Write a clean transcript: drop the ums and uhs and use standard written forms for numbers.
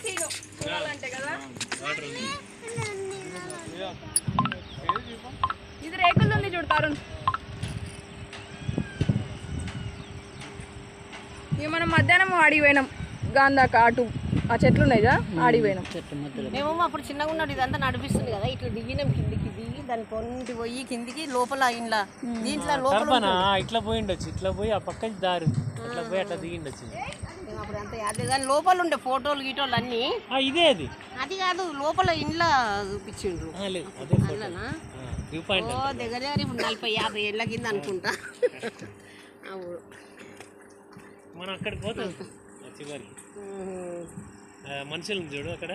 Scene చూడాలంటే కదా. ఇది రేకులు ఉంది చూడతారు. ఇక మనం మధ్యాహ్నం ఆడికి పోయినాం గాంధాక అటు ఆ చెట్లు ఉన్నాయి కదా ఆడికి పోయినాం. మేము అప్పుడు చిన్నగా ఉన్నాడు ఇదంతా నడిపిస్తుంది కదా ఇట్లా దిగినాం కిందికి దిగి దాని పొంటి పోయి కిందికి లోపల ఇంట్లో దీంట్లో లోపల ఇట్లా పోయిండొచ్చు, ఇట్లా పోయి ఆ పక్క దారి అట్లా పోయి అట్లా దిగిండొచ్చు. మేము అప్పుడు అంతా యాద దాని లోపల ఉండే ఫోటోలు గీటోలు అన్నీ ఇదే అది అది కాదు లోపల ఇంట్లో చూపించిండ్రు. అదేనా దగ్గర దగ్గర ఇప్పుడు 40-50 ఏళ్ళ కింద అనుకుంటా. మనం అక్కడికి పోతాం చివరికి మనుషులను చూడు అక్కడ.